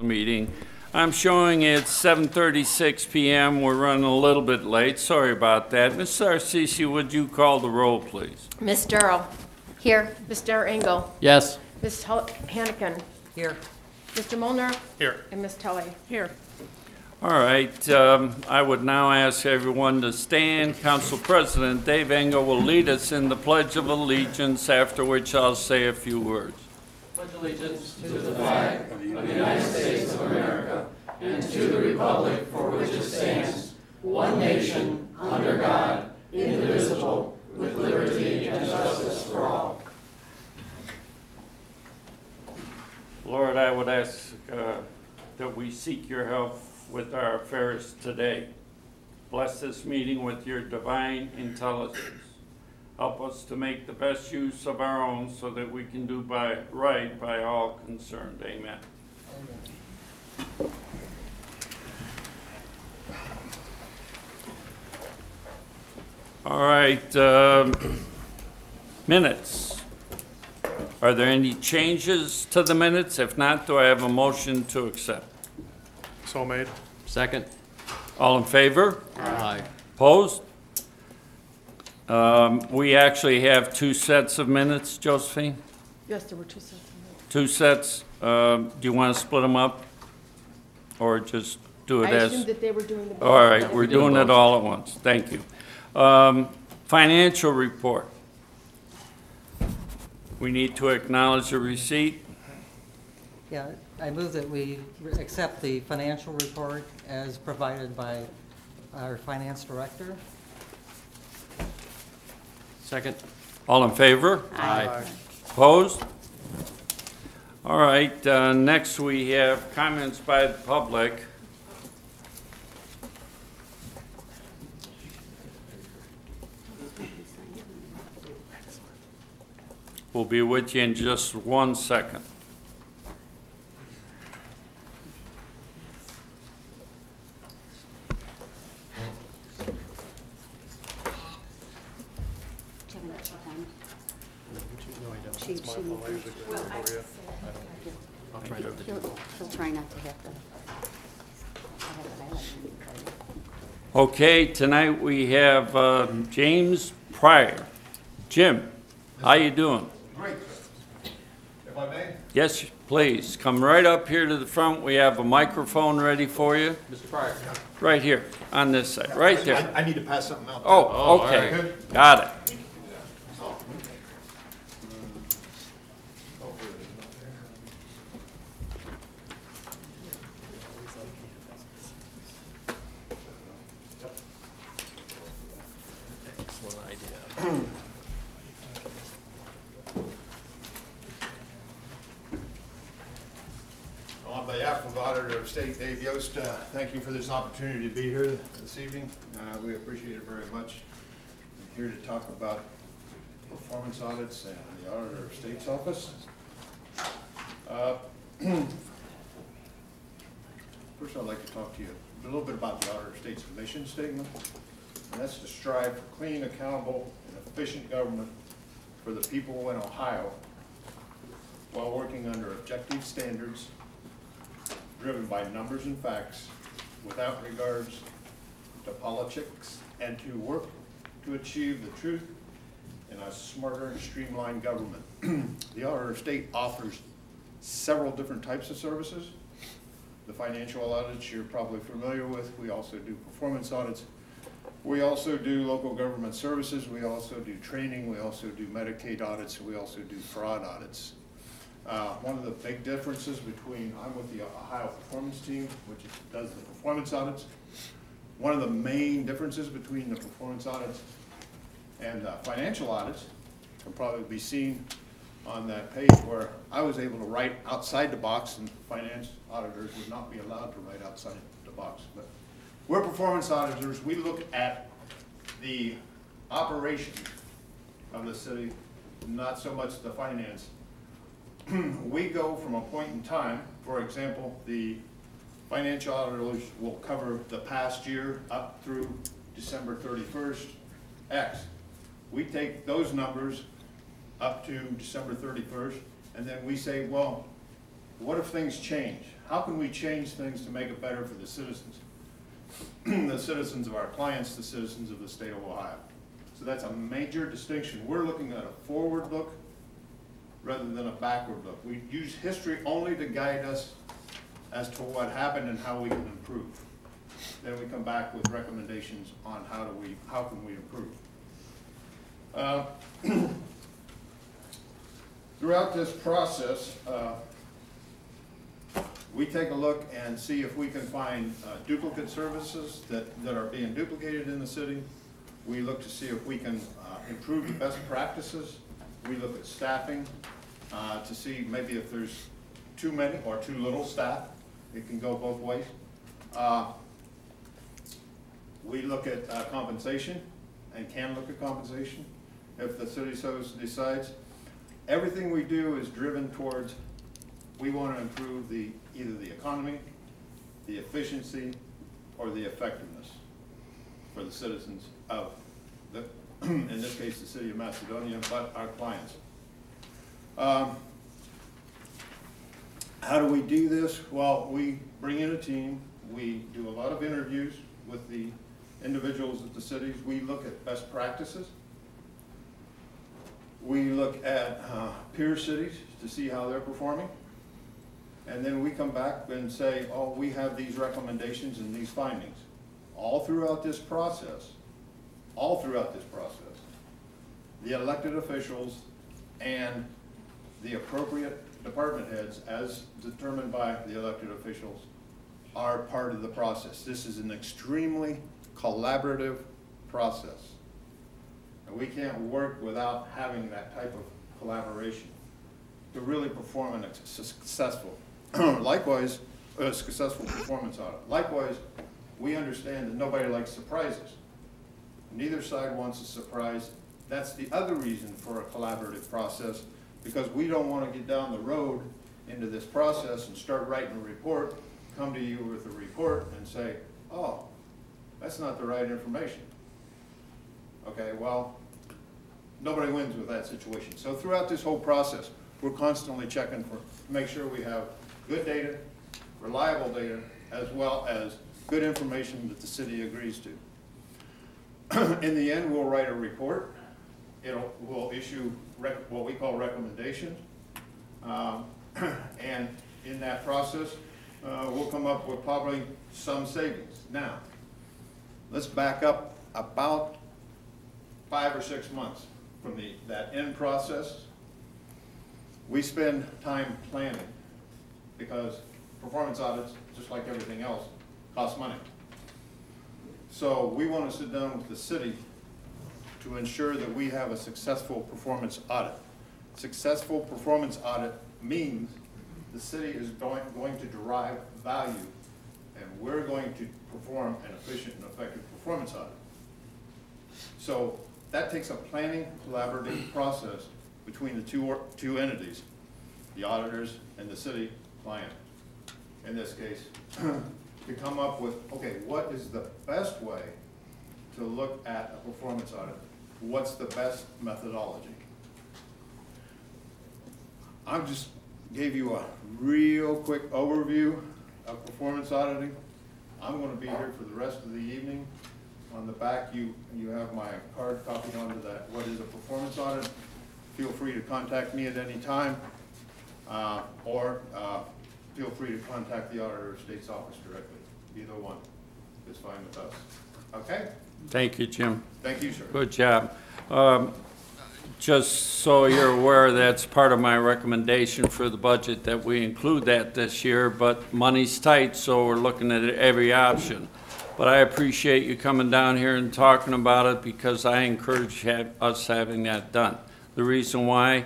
meeting. I'm showing it's 7:36 p.m. We're running a little bit late. Sorry about that. Ms. Sarcisi, would you call the roll, please? Ms. Darrow. Here. Mr. Engel. Yes. Ms. Hannikin. Here. Mr. Molnar. Here. And Ms. Tully. Here. All right, I would now ask everyone to stand. Council President Dave Engel will lead us in the Pledge of Allegiance, after which I'll say a few words. Pledge allegiance to the flag of the United States of America and to the republic for which it stands, one nation, under God, indivisible, with liberty and justice for all. Lord, I would ask that we seek your help with our affairs today. Bless this meeting with your divine intelligence. Help us to make the best use of our own so that we can do right by all concerned. Amen. All right, minutes. Are there any changes to the minutes? If not, do I have a motion to accept? So made. Second. All in favor? Aye. Opposed? We actually have two sets of minutes, Josephine? Yes, there were two sets. Two sets. Do you want to split them up? Or just do it I as? assumed that they were doing the. All right, we're doing it all at once. Thank you. Financial report. We need to acknowledge the receipt. Yeah, I move that we accept the financial report as provided by our finance director. Second. All in favor? Aye. Opposed? All right, next we have comments by the public. We'll be with you in just 1 second. He'll try not to have to. Okay, tonight we have James Pryor. Jim, how you doing? Great. If I may? Yes, please. Come right up here to the front. We have a microphone ready for you. Mr. Pryor. Right here, on this side, right there. I need to pass something out. Oh, okay. all right. Got it. On behalf of Auditor of State Dave Yost, thank you for this opportunity to be here this evening. We appreciate it very much. I'm here to talk about performance audits and the Auditor of State's office. First, I'd like to talk to you a little bit about the Auditor of State's mission statement, and that's to strive for clean, accountable, and efficient government for the people in Ohio while working under objective standards driven by numbers and facts without regards to politics, and to work to achieve the truth in a smarter and streamlined government. The Auditor of State offers several different types of services. The financial audits you're probably familiar with. We also do performance audits. We also do local government services. We also do training. We also do Medicaid audits. We also do fraud audits. One of the big differences between, I'm with the Ohio Performance Team, which does the performance audits. One of the main differences between the performance audits and financial audits can probably be seen on that page where I was able to write outside the box, and finance auditors would not be allowed to write outside the box. But we're performance auditors. We look at the operation of the city, not so much the finance. We go from a point in time, for example, the financial auditors will cover the past year up through December 31st, X. We take those numbers up to December 31st, and then we say, well, what if things change? How can we change things to make it better for the citizens? The citizens of our clients, the citizens of the state of Ohio. So that's a major distinction. We're looking at a forward look rather than a backward look. We use history only to guide us as to what happened and how we can improve. Then we come back with recommendations on how can we improve. Throughout this process, we take a look and see if we can find duplicate services that are being duplicated in the city. We look to see if we can improve the best practices. We look at staffing to see maybe if there's too many or too little staff. It can go both ways. We look at compensation and can look at compensation if the city so decides. Everything we do is driven towards, we want to improve either the economy, the efficiency, or the effectiveness for the citizens of in this case, the city of Macedonia, but our clients. How do we do this? Well, we bring in a team. We do a lot of interviews with the individuals at the cities. We look at best practices. We look at peer cities to see how they're performing. And then we come back and say, oh, we have these recommendations and these findings. All throughout this process, the elected officials and the appropriate department heads, as determined by the elected officials, are part of the process. This is an extremely collaborative process. And we can't work without having that type of collaboration to really perform a successful, likewise, a successful performance audit. Likewise, we understand that nobody likes surprises. Neither side wants a surprise. That's the other reason for a collaborative process, because we don't want to get down the road into this process and start writing a report, come to you with a report and say, oh, that's not the right information. Okay, well, nobody wins with that situation. So throughout this whole process, we're constantly checking to make sure we have good data, reliable data, as well as good information that the city agrees to. In the end, we'll write a report. We'll issue what we call recommendations. And in that process, we'll come up with probably some savings. Now, let's back up about 5 or 6 months from that end process. We spend time planning because performance audits, just like everything else, cost money. So we want to sit down with the city to ensure that we have a successful performance audit. Successful performance audit means the city is going to derive value, and we're going to perform an efficient and effective performance audit. So that takes a planning, collaborative process between the two entities, the auditors and the city client, in this case, to come up with, okay, what is the best way to look at a performance audit? What's the best methodology? I just gave you a real quick overview of performance auditing. I'm going to be here for the rest of the evening. On the back, you have my card copied onto that. What is a performance audit? Feel free to contact me at any time, or feel free to contact the Auditor of State's office directly. Either one is fine with us. Okay? Thank you, Jim. Thank you, sir. Good job. Just so you're aware, that's part of my recommendation for the budget, that we include that this year, but money's tight, so we're looking at every option. But I appreciate you coming down here and talking about it, because I encourage us having that done. The reason why,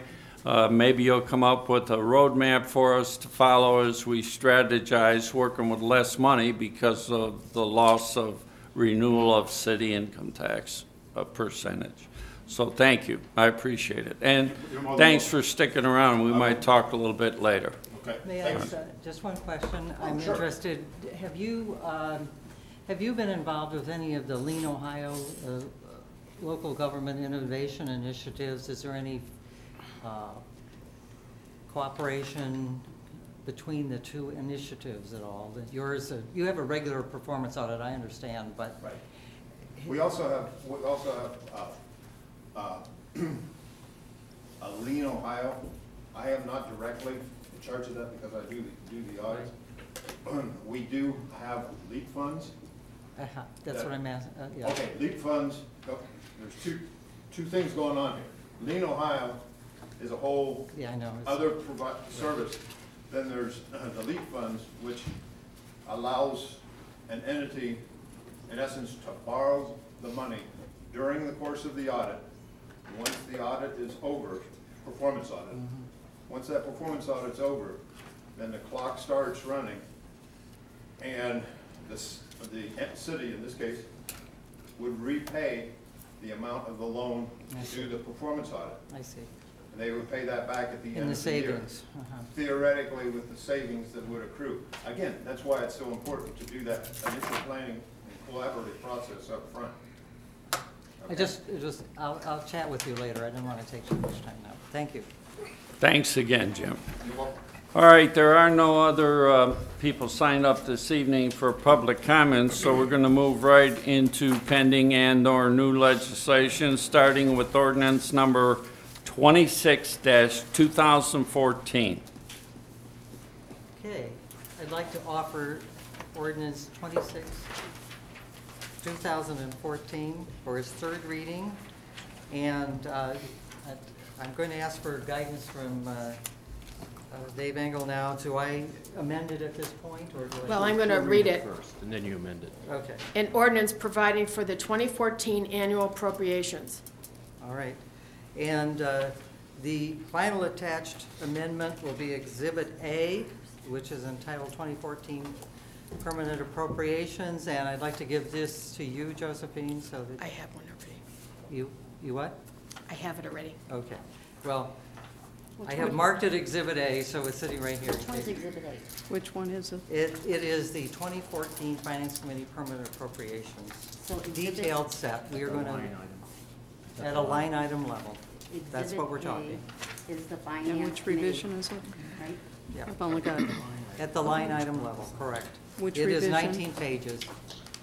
maybe you'll come up with a roadmap for us to follow as we strategize working with less money because of the loss of renewal of city income tax percentage. So thank you. I appreciate it. And thanks for sticking around. We might talk a little bit later. Okay. May I ask just one question? I'm sure. interested. Have you been involved with any of the Lean Ohio local government innovation initiatives? Is there any cooperation between the two initiatives at all? That yours, you have a regular performance audit, I understand, but. Right. We also have Lean, Ohio. I am not directly in charge of that because I do the audits. We do have LEAP funds. That's what I'm asking, yeah. Okay, LEAP funds, there's two things going on here. Lean, Ohio is a whole Yeah, I know. other service. Then there's the LEAP funds, which allows an entity, in essence, to borrow the money during the course of the audit. Once the audit is over, performance audit, once that performance audit's over, then the clock starts running, and the city, in this case, would repay the amount of the loan to do the performance audit. I see. And they would pay that back at the In end the of the year. savings. Theoretically, with the savings that would accrue. Again, that's why it's so important to do that initial planning and collaborative process up front. I'll chat with you later. I didn't want to take too much time now. Thank you. Thanks again, Jim. You're welcome. All right, there are no other people signed up this evening for public comments, so we're going to move right into pending and/or new legislation, starting with ordinance number 26-2014. Okay, I'd like to offer ordinance 26-2014 for its third reading. And I'm going to ask for guidance from Dave Engel now. Do I amend it at this point, or do I? Well, I'm going to read it. First, and then you amend it. Okay, An ordinance providing for the 2014 annual appropriations. all right. And the final attached amendment will be Exhibit A, which is entitled 2014 Permanent Appropriations. And I'd like to give this to you, Josephine, so that I have one already. you what? I have it already. Okay. Well, Which I have one? marked it Exhibit A, so it's sitting right here. Which one's Exhibit A? Which one is it? It is the 2014 Finance Committee Permanent Appropriations. So exhibit- Detailed set. We are going to, at a line item level. That's what we're Exhibit A talking. is the finance And which committee, revision is it? right? Yeah, I've only got, at the line item level, correct. Which It is revision? 19 pages.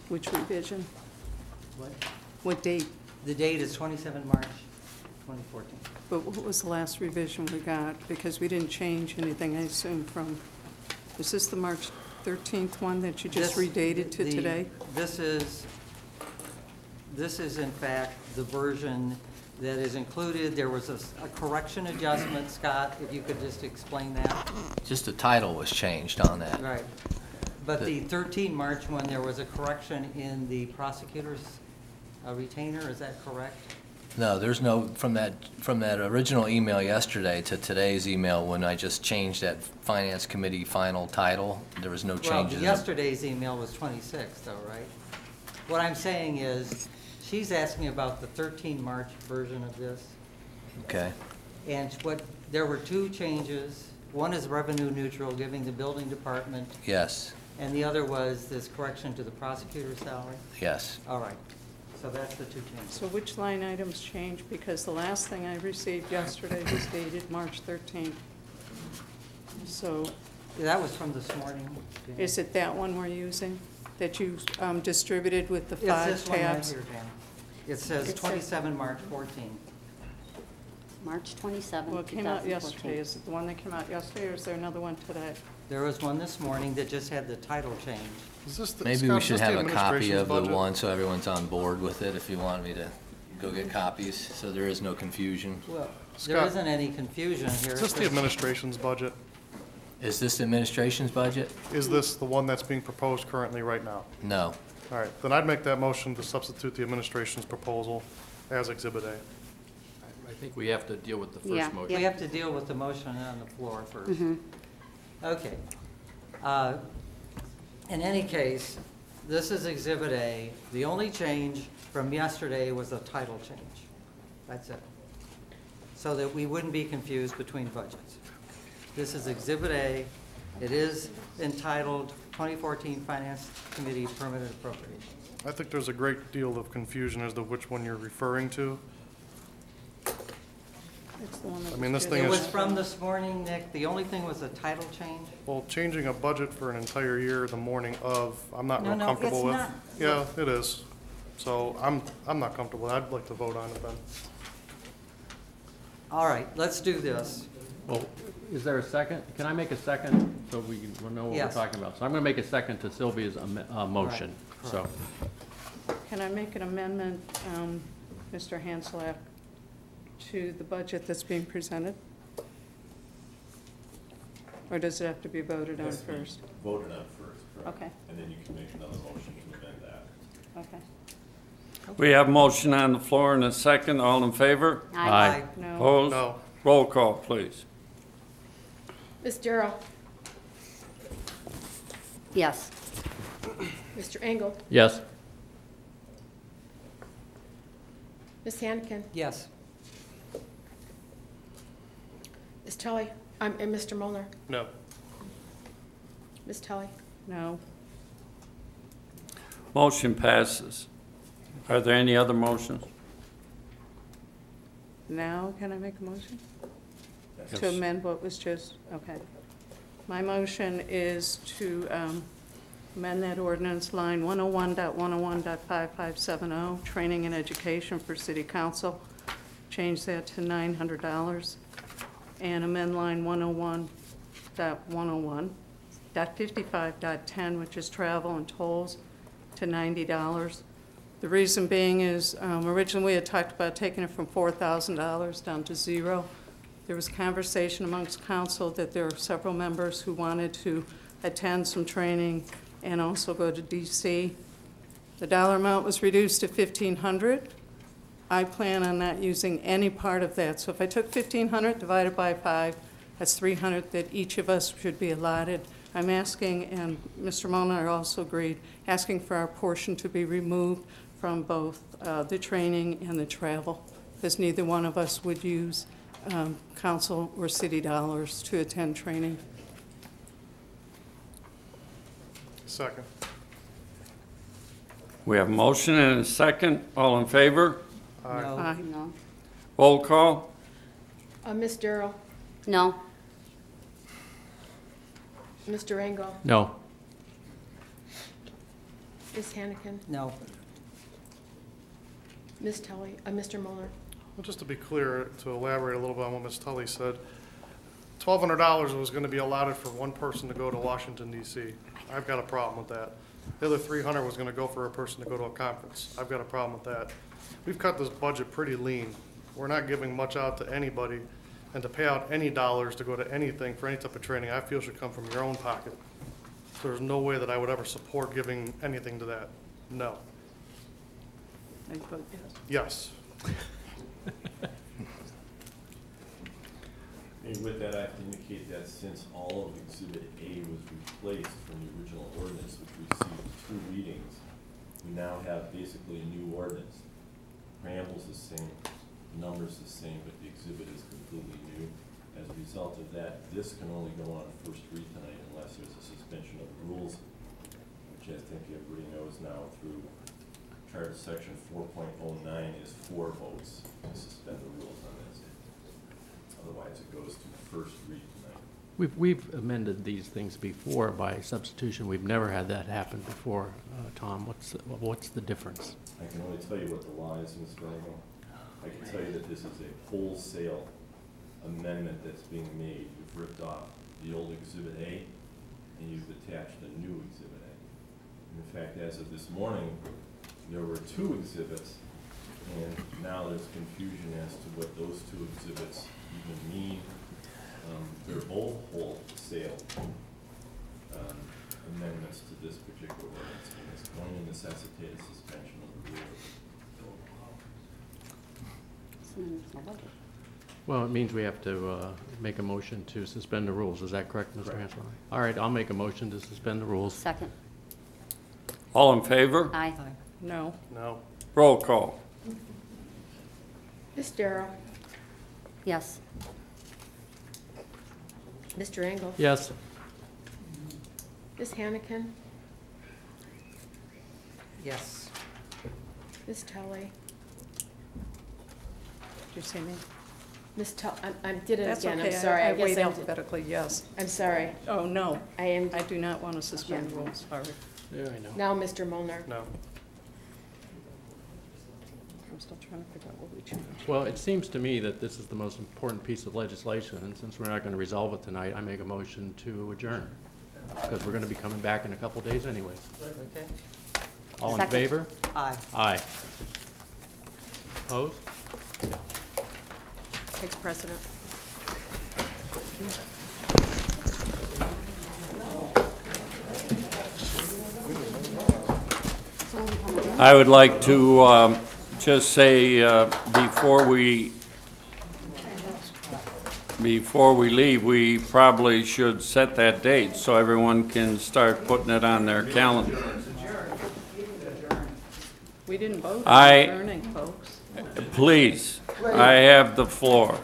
which revision? What? What date? The date is 27 March 2014. But what was the last revision we got? Because we didn't change anything, I assume, from, is this the March 13th one that you just This- redated to the- today? This is in fact the version that is included. There was a correction adjustment. Scott, if you could just explain that. Just the title was changed on that. Right. But the 13 March one, there was a correction in the prosecutor's retainer, is that correct? No, there's no, from that original email yesterday to today's email, when I just changed that Finance Committee final title, there was no Well, changes. yesterday's email was 26 though, right? What I'm saying is, she's asking about the 13 March version of this. Okay, And there were two changes. One is revenue neutral, giving the building department, yes, and the other was this correction to the prosecutor's salary. yes. All right, so that's the two changes. So which line items changed? Because the last thing I received yesterday was dated March 13th. So That was from this morning. is it that one we're using, that you distributed with the It's 5 this one right tabs? here, Dan. It says It says- 27 March 14. March 27, Well, it came out yesterday. 2014. Is it the one that came out yesterday, or is there another one today? There was one this morning that just had the title change. Is this the, Maybe Scott, we is should this the have a copy administration's of the budget? one so everyone's on board with it, if you want me to go get copies, so there is no confusion. Well, there Scott, isn't any confusion here. Is this the administration's budget? Is this the administration's budget? Is this the one that's being proposed currently right now? No. All right, then I'd make that motion to substitute the administration's proposal as Exhibit A. I think we have to deal with the Yeah, first motion. We have to deal with the motion on the floor first. Mhm. Okay. In any case, this is Exhibit A. The only change from yesterday was a title change. That's it. So that we wouldn't be confused between budgets. This is Exhibit A. It is entitled 2014 Finance Committee Permanent Appropriations. I think there's a great deal of confusion as to which one you're referring to. It's the one that I mean, this was thing It just- was from this morning, Nick. The only thing was a title change. Well, changing a budget for an entire year the morning of, I'm not No, real no, comfortable it's with. not. Yeah, it is. So I'm not comfortable. I'd like to vote on it then. All right, let's do this. Well, is there a second? Can I make a second so we know what we're Yes. talking about? So I'm going to make a second to Sylvia's motion, Right, so. Can I make an amendment, Mr. Hanselak, to the budget that's being presented? Or does it have to be voted on first? Voted on first, correct? Okay, And then you can make another motion to amend that. okay. We have motion on the floor and a second. All in favor? Aye. No. Opposed? No. Roll call, please. Ms. Darrow? Yes. Mr. Engel? Yes. Ms. Hannikin? Yes. Ms. Tully? And Mr. Molnar? No. Ms. Tully? No. Motion passes. Are there any other motions? Now, can I make a motion? Yes. To amend what was just, okay. My motion is to amend that ordinance line 101.101.5570, training and education for city council, change that to $900, and amend line 101.101.55.10, which is travel and tolls, to $90. The reason being is originally we had talked about taking it from $4,000 down to $0. There was conversation amongst council that there are several members who wanted to attend some training and also go to DC. The dollar amount was reduced to $1,500. I plan on not using any part of that. So if I took $1,500 divided by 5, that's $300 that each of us should be allotted. I'm asking, and Mr. Molnar also agreed, asking for our portion to be removed from both the training and the travel, because neither one of us would use council or city dollars to attend training. Second. We have a motion and a second. All in favor? No. Aye. No. Roll call. Ms. Darrow? No. Mr. Engel? No. Ms. Hannikin? No. Ms. Tully? Mr. Molnar? Well, just to be clear, to elaborate a little bit on what Ms. Tully said, $1,200 was going to be allotted for one person to go to Washington DC. I've got a problem with that. The other $300 was going to go for a person to go to a conference. I've got a problem with that. We've cut this budget pretty lean. We're not giving much out to anybody, and to pay out any dollars to go to anything for any type of training, I feel should come from your own pocket. So there's no way that I would ever support giving anything to that. No. I vote yes. Yes. And with that, I have to indicate that since all of Exhibit A was replaced from the original ordinance, which received 2 readings, we now have basically a new ordinance. Preamble's the same, numbers the same, but the exhibit is completely new. As a result of that, this can only go on first read tonight unless there's a suspension of the rules, which I think everybody knows now through Charter Section 4.09 is 4 votes to suspend the rules on this. Otherwise, it goes to first read tonight. We've amended these things before by substitution. We've never had that happen before. Tom, what's the difference? I can only tell you what the law is, Mr. Engel. I can tell you that this is a wholesale amendment that's being made. You've ripped off the old Exhibit A, and you've attached a new Exhibit A. And in fact, as of this morning, there were 2 exhibits, and now there's confusion as to what those 2 exhibits even mean. They're both wholesale amendments to this particular ordinance, and it's going to necessitate a suspension of the rules. Well, it means we have to make a motion to suspend the rules. Is that correct, Mr. Hansel? All right, I'll make a motion to suspend the rules. Second. All in favor? Aye. No. No. Roll call. Ms. Darrow? Yes. Mr. Engel? Yes. Ms. Hannikin? Yes. Ms. Tully? Did you say me? Ms. Tull, I did it That's again, I'm okay. sorry. I I guess wait I'm, alphabetically, yes. I'm sorry. Oh, no. I am, I do not want to suspend rules, sorry. Yeah, I know. now Mr. Molnar. No. I'm still trying to figure out what we changed. Well, it seems to me that this is the most important piece of legislation, and since we're not going to resolve it tonight, I make a motion to adjourn, because we're going to be coming back in a couple days anyways. Okay? All in Second. favor? Aye. Aye. Opposed? Takes precedent. I would like to just say, before we leave, we probably should set that date so everyone can start putting it on their calendar. We didn't vote I- on adjourning, folks. Please, I have the floor.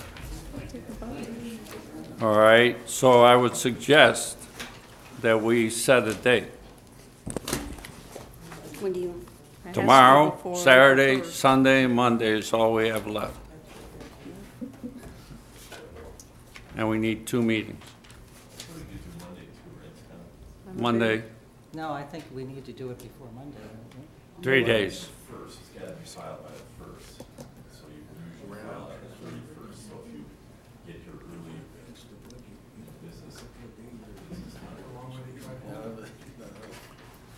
All right, so I would suggest that we set a date. When do you, It has to be Tomorrow, before Saturday, April 1st. Sunday, Monday is all we have left. And we need 2 meetings. What did you do Monday too, right? It's kind of Monday, No, I think we need to do it before Monday, don't we? 3 days. first, it's gotta be filed by the first, so you usually file on the 31st, so if you get here early, this is not.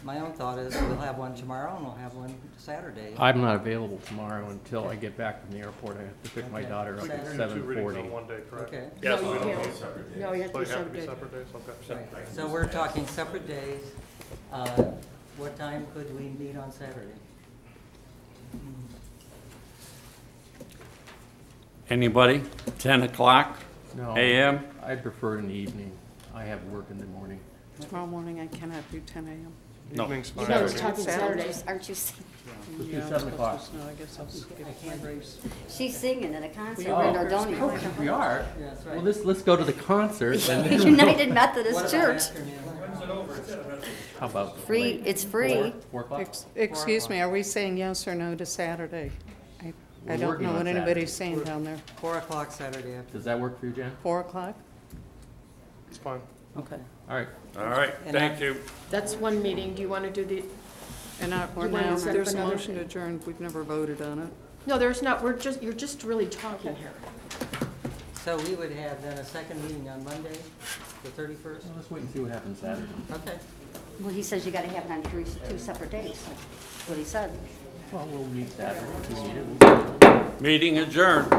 My own thought is we'll have one tomorrow and we'll have one Saturday. I'm not available tomorrow until I get back from the airport. I have to pick my Okay. daughter up at Saturday. 2 readings on 7:40. one day, correct? Okay. Yes. No, you we don't can't. know. Separate days. No, you have So to you have to be be separate days, okay. Right. So we're talking separate days. What time could we meet on Saturday? Anybody? 10 o'clock No, a.m.? I prefer in the evening. I have work in the morning. Tomorrow morning, I cannot do 10 a.m. No. Evening's You fine. know, it's talking Saturday. Saturdays. aren't you, Let's do Yeah, 7 o'clock. No, I guess I'll skip my race. she's singing at a concert Oh. in Nordonia. We are? Yeah, that's right. Well, let's go to the concert and then. United What Methodist about Church. afternoon? How about? Free, it's free. 4 o'clock? Excuse me, are we saying yes or no to Saturday? I We're don't working know on what Saturday. anybody's saying down there. 4 o'clock Saturday afternoon. Does that work for you, Jan? 4 o'clock? It's fine. Okay. All right. All right, And thank you. That's one meeting. Do you want to do the, And we're You wanna now, set up there's a another- motion to adjourn, we've never voted on it. no, there's not, you're just really talking here. So we would have then a second meeting on Monday, the 31st? Well, let's wait and see what happens Saturday. Okay. Well, he says you gotta have it on two separate days. That's what he said. Well, we'll meet Saturday if we need it. Meeting adjourned.